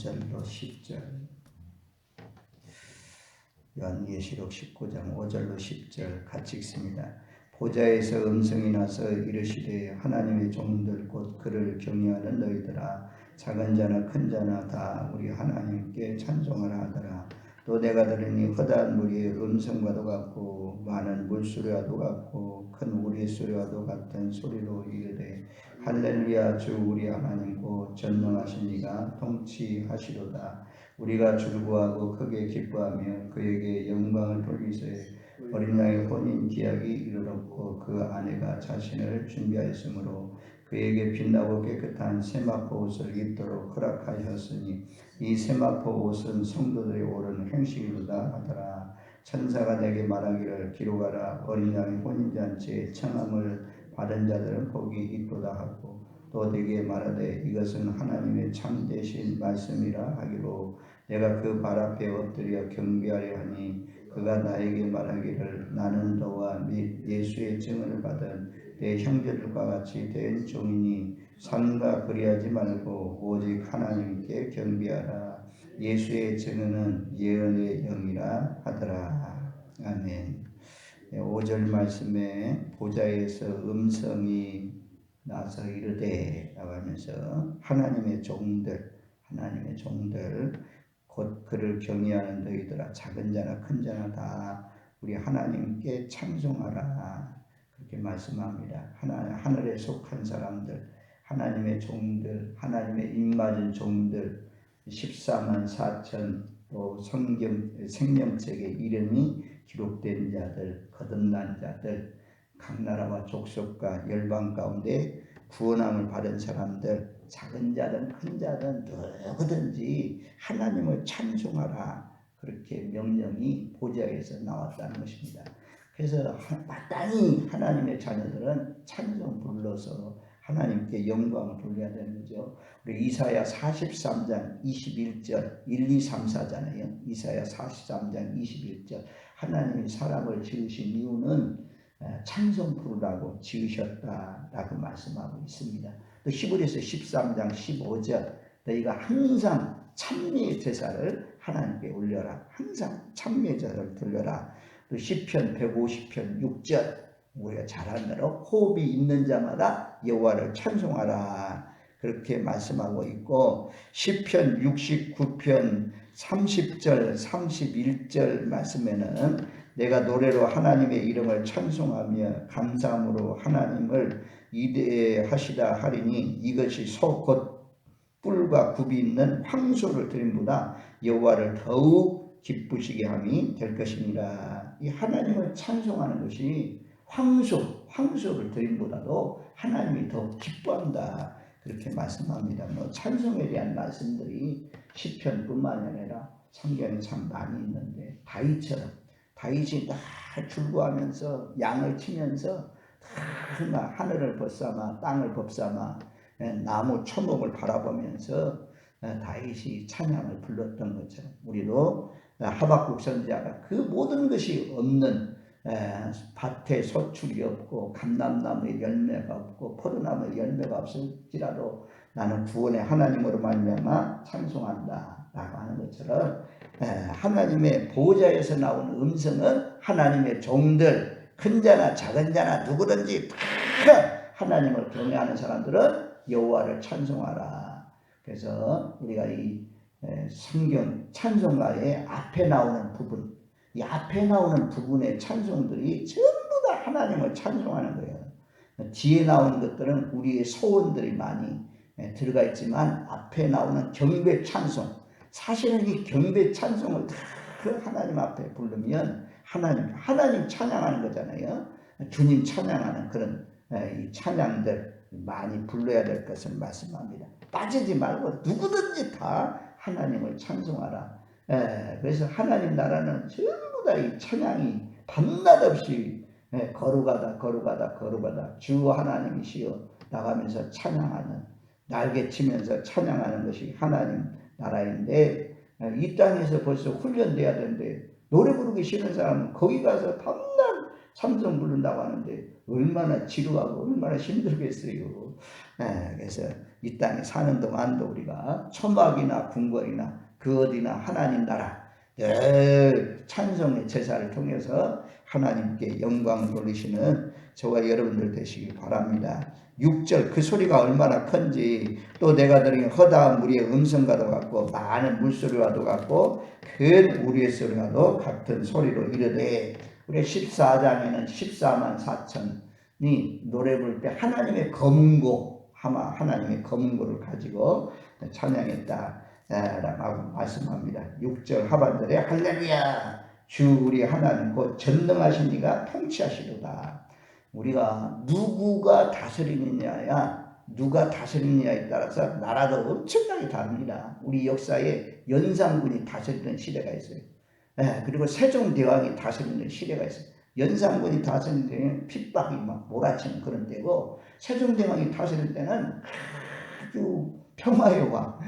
5절로 10절. 요한계시록 19장 5절로 10절 같이 읽습니다. 보좌에서 음성이 나서 이르시되 하나님의 종들 곧 그를 경외하는 너희들아 작은 자나 큰 자나 다 우리 하나님께 찬송하라 하더라. 또 내가 들으니 허다한 무리의 음성과도 같고 많은 물소리와도 같고 큰 우리 소리와도 같은 소리로 이르되 할렐루야 주 우리 하나님 곧 전능하신 이가 통치하시로다. 우리가 즐거워하고 크게 기뻐하며 그에게 영광을 돌리세. 어린 양의 혼인 기약이 이르렀고 그 아내가 자신을 준비하였으므로 그에게 빛나고 깨끗한 세마포 옷을 입도록 허락하셨으니 이 세마포 옷은 성도들이 오른 행식이로다 하더라. 천사가 내게 말하기를 기록하라. 어린 양의 혼인잔치에 청함을 받은 자들은 복이 있도다 하고 또 내게 말하되 이것은 하나님의 참되신 말씀이라 하기로 내가 그 발 앞에 엎드려 경배하려 하니 그가 나에게 말하기를 나는 너와 및 예수의 증언을 받은 내 형제들과 같이 된 종이니 삼가 그리하지 말고 오직 하나님께 경배하라. 예수의 증언은 예언의 영이라 하더라. 아멘. 5절 말씀에 보좌에서 음성이 나서 이르되 라고 하면서 하나님의 종들 곧 그를 경외하는 너희들아 작은 자나 큰 자나 다 우리 하나님께 찬송하라 그렇게 말씀합니다. 하늘에 속한 사람들, 하나님의 종들, 하나님의 입맞은 종들 14만 4천 또 생명책에 이름이 기록된 자들, 거듭난 자들, 각 나라와 족속과 열방 가운데 구원함을 받은 사람들, 작은 자든 큰 자든 누구든지 하나님을 찬송하라 그렇게 명령이 보좌에서 나왔다는 것입니다. 그래서 마땅히 하나님의 자녀들은 찬송 불러서 하나님께 영광을 돌려야 되는 거죠. 우리 이사야 43장 21절 1, 2, 3, 4잖아요. 이사야 43장 21절 하나님이 사람을 지으신 이유는 찬송 부르라고 지으셨다라고 말씀하고 있습니다. 또 히브리서 13장 15절 너희가 항상 찬미의 제사를 하나님께 올려라. 항상 찬미의 제사를 돌려라. 또 시편 150편 6절 우리가 잘 아는 대로 호흡이 있는 자마다 여호와를 찬송하라. 그렇게 말씀하고 있고 시편 69편 30절 31절 말씀에는 내가 노래로 하나님의 이름을 찬송하며 감사함으로 하나님을 이대하시다 하리니 이것이 소 곧 뿔과 굽이 있는 황소를 드림보다 여호와를 더욱 기쁘시게 함이 될 것이니라. 이 하나님을 찬송하는 것이 황소를 드림보다도 하나님이 더 기뻐한다. 그렇게 말씀합니다. 찬송에 대한 말씀들이 시편뿐만 아니라 성경에 참 많이 있는데 다윗이 다 즐거워하면서 양을 치면서 다 하늘을 벗삼아 땅을 벗삼아 나무 초목을 바라보면서 다윗이 찬양을 불렀던 것처럼 우리도 하박국 선지자가 그 모든 것이 없는 밭에 소출이 없고 감람나무에 열매가 없고 포도나무에 열매가 없을지라도 나는 구원의 하나님으로 말미암아 찬송한다 라고 하는 것처럼 하나님의 보좌에서 나오는 음성은 하나님의 종들 큰 자나 작은 자나 누구든지 다 하나님을 경외하는 사람들은 여호와를 찬송하라. 그래서 우리가 이 성경 찬송가의 앞에 나오는 부분 이 앞에 나오는 부분의 찬송들이 전부 다 하나님을 찬송하는 거예요. 뒤에 나오는 것들은 우리의 소원들이 많이 들어가 있지만 앞에 나오는 경배 찬송 사실은 이 경배 찬송을 다 하나님 앞에 부르면 하나님 찬양하는 거잖아요. 주님 찬양하는 그런 이 찬양들 많이 불러야 될 것을 말씀합니다. 빠지지 말고 누구든지 다 하나님을 찬송하라. 그래서 하나님 나라는 전부 다 이 찬양이 밤낮 없이 거룩하다 주 하나님이시여 나가면서 찬양하는 날개치면서 찬양하는 것이 하나님 나라인데 이 땅에서 벌써 훈련돼야 되는데 노래 부르기 싫은 사람은 거기 가서 밤낮 찬송 부른다고 하는데 얼마나 지루하고 얼마나 힘들겠어요. 그래서 이 땅에 사는 동안도 우리가 초막이나 궁궐이나 그 어디나 하나님 나라 늘 찬송의 제사를 통해서 하나님께 영광을 돌리시는 저와 여러분들 되시기 바랍니다. 6절 그 소리가 얼마나 큰지 또 내가 들은 허다한 무리의 음성과도 같고 많은 물소리와도 같고 큰 우리의 소리와도 같은 소리로 이르되 우리 14장에는 14만 4천이 노래 부를 때 하나님의 검은고 하나님의 검은고를 가지고 찬양했다 라고 말씀합니다. 6절 하반절에 할렐루야 주 우리 하나님 곧 전능하신 이가 통치하시도다. 우리가 누가 다스리느냐에 따라서 나라도 엄청나게 다릅니다. 우리 역사에 연산군이 다스리는 시대가 있어요. 그리고 세종대왕이 다스리는 시대가 있어요. 연산군이 다스리는 때는 핍박이 막 몰아치는 그런 때고, 세종대왕이 다스릴 때는 아주 평화의 왕,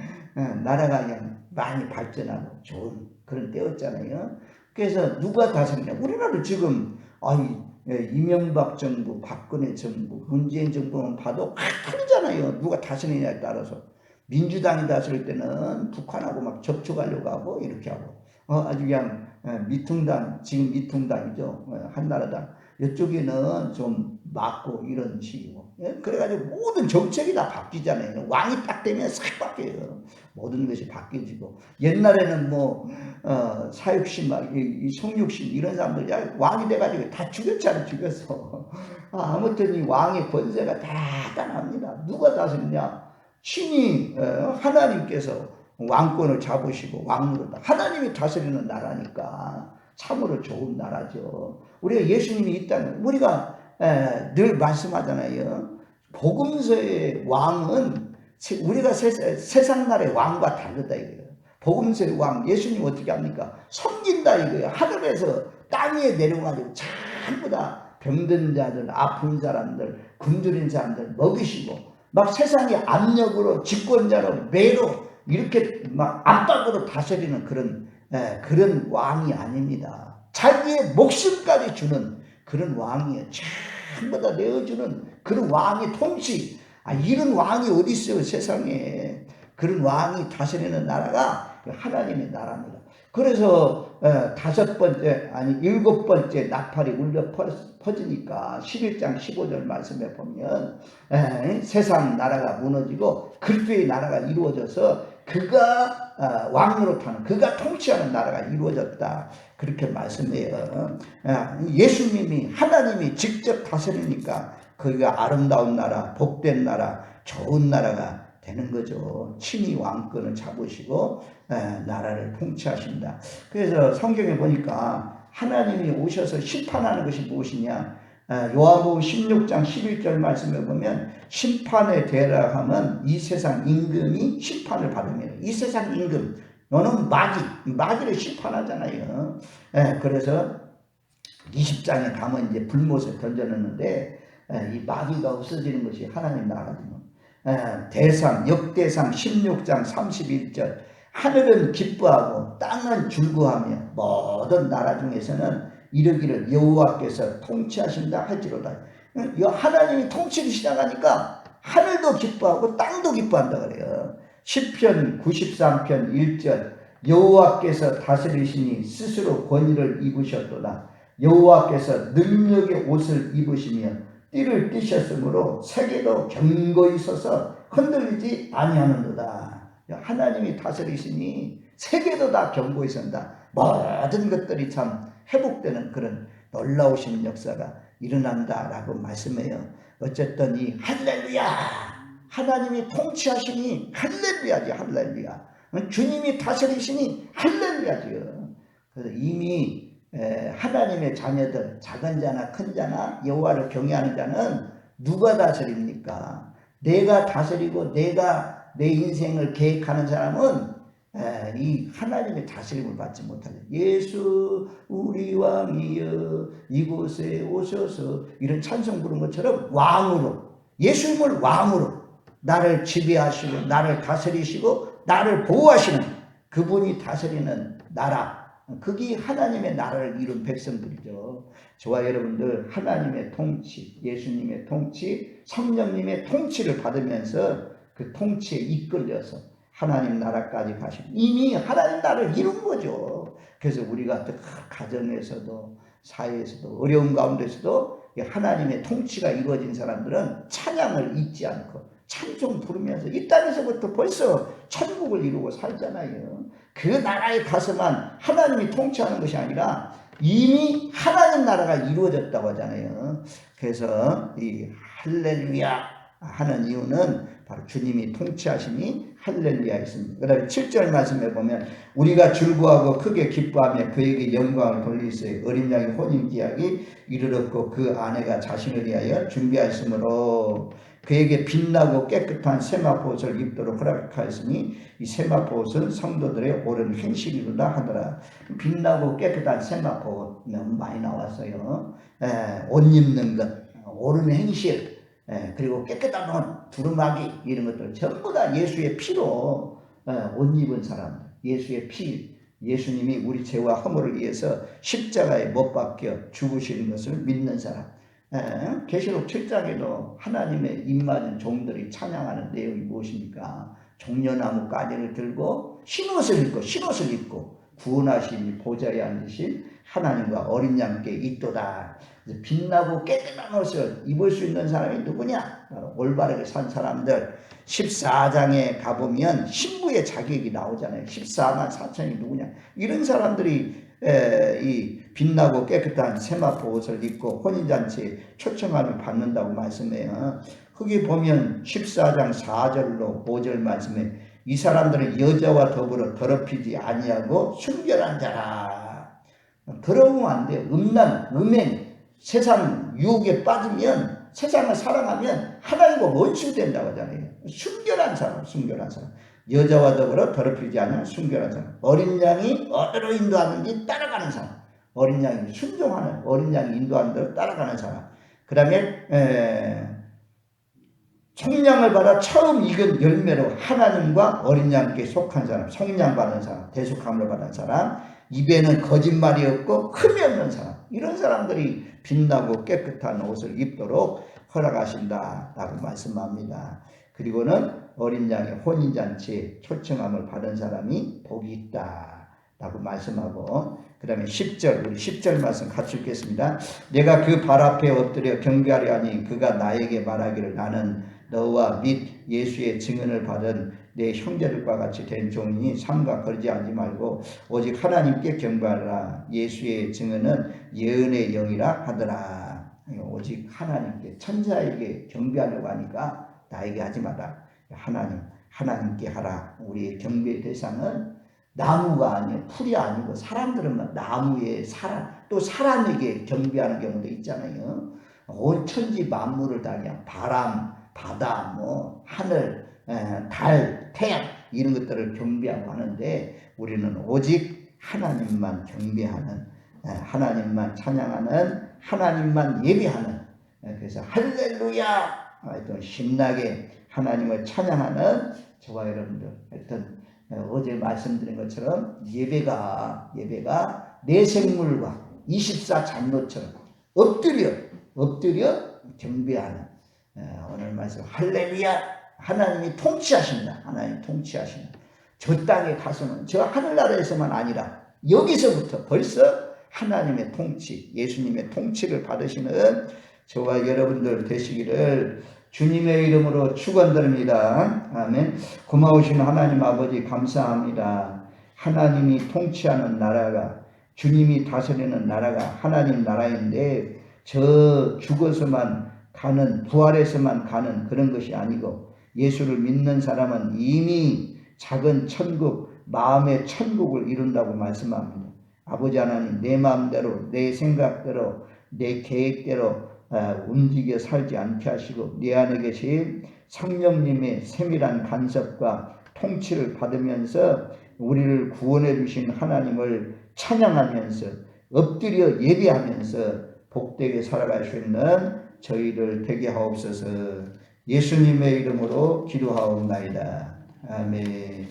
나라가 그냥 많이 발전하고 좋은 그런 때였잖아요. 그래서 누가 다스리냐? 우리나라도 지금 이명박 정부, 박근혜 정부, 문재인 정부만 봐도 틀리잖아요. 누가 다스리냐에 따라서. 민주당이 다스릴 때는 북한하고 막 접촉하려고 하고 이렇게 하고, 아주 그냥 미통당, 지금 미통당이죠. 한나라당. 이쪽에는 좀 맞고 이런 식이고. 그래가지고 모든 정책이 다 바뀌잖아요. 왕이 딱 되면 싹 바뀌어요. 모든 것이 바뀌어지고. 옛날에는 사육신, 성육신 이런 사람들 왕이 돼가지고 다 죽였잖아요. 죽였어. 아무튼 이 왕의 권세가 대단합니다. 누가 다스리냐? 신이 하나님께서 왕권을 잡으시고 왕으로다. 하나님이 다스리는 나라니까 참으로 좋은 나라죠. 우리가 예수님이 있다면 우리가 늘 말씀하잖아요. 복음서의 왕은 우리가 세상 나라의 왕과 다르다 이거예요. 복음서의 왕 예수님 어떻게 합니까? 섬긴다 이거예요. 하늘에서 땅 위에 내려가지고 전부 다 병든 자들, 아픈 사람들, 굶주린 사람들 먹이시고 막 세상의 압력으로 집권자로 매로 이렇게 막 압박으로 다스리는 그런 왕이 아닙니다. 자기의 목숨까지 주는 그런 왕이에요. 전부 다 내어주는 그런 왕의 통치. 이런 왕이 어디 있어요 세상에. 그런 왕이 다스리는 나라가 하나님의 나라입니다. 그래서 7번째 나팔이 울려 퍼지니까 11장 15절 말씀에 보면 세상 나라가 무너지고 그리스도의 나라가 이루어져서 그가 왕으로 타는, 그가 통치하는 나라가 이루어졌다 그렇게 말씀해요. 예수님이 하나님이 직접 다스리니까 거기가 아름다운 나라, 복된 나라, 좋은 나라가 되는 거죠. 친히 왕권을 잡으시고 나라를 통치하신다. 그래서 성경에 보니까 하나님이 오셔서 심판하는 것이 무엇이냐? 요한복음 16장 11절 말씀에 보면 심판에 대라 하면 이 세상 임금이 심판을 받으면, 이 세상 임금 너는 마귀를 심판하잖아요. 그래서 20장에 가면 이제 불못에 던져놓는데 이 마귀가 없어지는 것이 하나님 나라거든요. 역대상 16장 31절 하늘은 기뻐하고 땅은 즐거워하며 모든 나라 중에서는 이르기를 여호와께서 통치하신다 할지로다. 하나님이 통치를 시작하니까 하늘도 기뻐하고 땅도 기뻐한다 그래요. 시편 93편 1절 여호와께서 다스리시니 스스로 권위를 입으셨도다. 여호와께서 능력의 옷을 입으시며 띠를 띠셨으므로 세계도 견고히 서서 흔들리지 아니하는도다. 하나님이 다스리시니 세계도 다 견고히 선다. 모든 것들이 참 회복되는 그런 놀라우신 역사가 일어난다라고 말씀해요. 어쨌든 이 할렐루야, 하나님이 통치하시니 할렐루야지. 할렐루야. 주님이 다스리시니 할렐루야지요. 그래서 이미 하나님의 자녀들, 작은 자나 큰 자나 여호와를 경외하는 자는 누가 다스립니까? 내가 다스리고 내가 내 인생을 계획하는 사람은 이 하나님의 다스림을 받지 못하죠. 예수 우리 왕이여 이곳에 오셔서 이런 찬송 부른 것처럼 왕으로, 예수님을 왕으로 나를 지배하시고 나를 다스리시고 나를 보호하시는 그분이 다스리는 나라, 그게 하나님의 나라를 이룬 백성들이죠. 저와 여러분들 하나님의 통치, 예수님의 통치, 성령님의 통치를 받으면서 그 통치에 이끌려서 하나님 나라까지 가신, 이미 하나님 나라를 이룬 거죠. 그래서 우리가 가정에서도 사회에서도 어려운 가운데서도 하나님의 통치가 이루어진 사람들은 찬양을 잊지 않고 찬송 부르면서 이 땅에서부터 벌써 천국을 이루고 살잖아요. 그 나라에 가서만 하나님이 통치하는 것이 아니라 이미 하나님 나라가 이루어졌다고 하잖아요. 그래서 이 할렐루야 하는 이유는 바로 주님이 통치하시니 할렐루야 있습니다. 그 다음에 7절 말씀에 보면 우리가 즐거워하고 크게 기뻐하며 그에게 영광을 돌리세요. 어린 양의 혼인기약이 이르렀고 그 아내가 자신을 위하여 준비하였으므로 그에게 빛나고 깨끗한 세마포옷을 입도록 허락하였으니 이 세마포옷은 성도들의 옳은 행실이로다 하더라. 빛나고 깨끗한 세마포옷 너무 많이 나왔어요. 옷 입는 것, 옳은 행실, 그리고 깨끗한 옷, 두루마기 이런 것들 전부 다 예수의 피로 옷 입은 사람들, 예수의 피, 예수님이 우리 죄와 허물을 위해서 십자가에 못 박혀 죽으시는 것을 믿는 사람. 계시록 7장에도 하나님의 입맞은 종들이 찬양하는 내용이 무엇입니까? 종려나무 가지를 들고 흰옷을 입고 구원하신 보좌에 앉으신 하나님과 어린 양께 있도다. 빛나고 깨끗한 옷을 입을 수 있는 사람이 누구냐? 바로 올바르게 산 사람들. 14장에 가보면 신부의 자격이 나오잖아요. 14만 4천이 누구냐? 이런 사람들이 이 빛나고 깨끗한 세마포 옷을 입고 혼인잔치에 초청함을 받는다고 말씀해요. 거기 보면 14장 4절로 5절 말씀에 이 사람들은 여자와 더불어 더럽히지 아니하고 순결한 자라. 더러우면 안 돼요. 음란, 음행, 세상 유혹에 빠지면, 세상을 사랑하면 하나님과 원수된다고 하잖아요. 순결한 사람, 순결한 사람. 여자와 더불어 더럽히지 않은 순결한 사람. 어린 양이 어디로 인도하는지 따라가는 사람. 어린 양이 순종하는, 어린 양이 인도하는 대로 따라가는 사람. 그 다음에 속량을 받아 처음 익은 열매로 하나님과 어린 양께 속한 사람, 속량 받은 사람, 대속함을 받은 사람, 입에는 거짓말이 없고 흠이 없는 사람, 이런 사람들이 빛나고 깨끗한 옷을 입도록 허락하신다라고 말씀합니다. 그리고는 어린 양의 혼인잔치에 초청함을 받은 사람이 복이 있다라고 말씀하고, 그 다음에 10절, 우리 10절 말씀 같이 읽겠습니다. 내가 그 발 앞에 엎드려 경배하려 하니 그가 나에게 말하기를 나는 너와 및 예수의 증언을 받은 내 형제들과 같이 된 종이니 삼가 거리지 않지 말고 오직 하나님께 경배하라. 예수의 증언은 예언의 영이라 하더라. 오직 하나님께, 천사에게 경배하려고 하니까 나에게 하지 마라. 하나님께 하라. 우리의 경배 대상은 나무가 아니고 풀이 아니고 사람들은 나무에 사람, 또 사람에게 경배하는 경우도 있잖아요. 온 천지 만물을 다 그냥 바람, 바다, 하늘, 달, 태양 이런 것들을 경배하고 하는데 우리는 오직 하나님만 경배하는, 하나님만 찬양하는, 하나님만 예배하는, 그래서 할렐루야 하여튼 신나게 하나님을 찬양하는 저와 여러분들, 하여튼 어제 말씀드린 것처럼 예배가 내 생물과 24장로처럼 엎드려 경배하는, 오늘 말씀 할렐루야, 하나님이 통치하신다. 하나님 통치하신다. 저 땅에 가서는, 저 하늘나라에서만 아니라 여기서부터 벌써 하나님의 통치, 예수님의 통치를 받으시는 저와 여러분들 되시기를 주님의 이름으로 축원드립니다. 아멘. 고마우신 하나님 아버지 감사합니다. 하나님이 통치하는 나라가, 주님이 다스리는 나라가 하나님 나라인데 저 죽어서만 가는, 부활해서만 가는 그런 것이 아니고 예수를 믿는 사람은 이미 작은 천국, 마음의 천국을 이룬다고 말씀합니다. 아버지 하나님, 내 마음대로, 내 생각대로, 내 계획대로 움직여 살지 않게 하시고 내 안에 계신 성령님의 세밀한 간섭과 통치를 받으면서 우리를 구원해 주신 하나님을 찬양하면서 엎드려 예배하면서 복되게 살아갈 수 있는 저희들 되게 하옵소서. 예수님의 이름으로 기도하옵나이다. 아멘.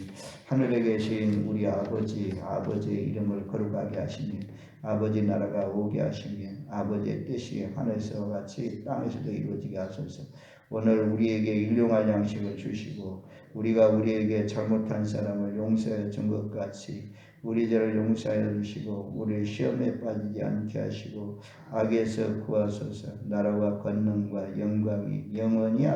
하늘에 계신 우리 아버지, 아버지의 이름을 거룩하게 하시며 아버지 나라가 오게 하시며 아버지의 뜻이 하늘에서 같이 땅에서도 이루어지게 하소서. 오늘 우리에게 일용할 양식을 주시고 우리가 우리에게 잘못한 사람을 용서해 준 것 같이 우리 죄를 용서하여 주시고 우리 시험에 빠지지 않게 하시고 악에서 구하소서. 나라와 권능과 영광이 영원히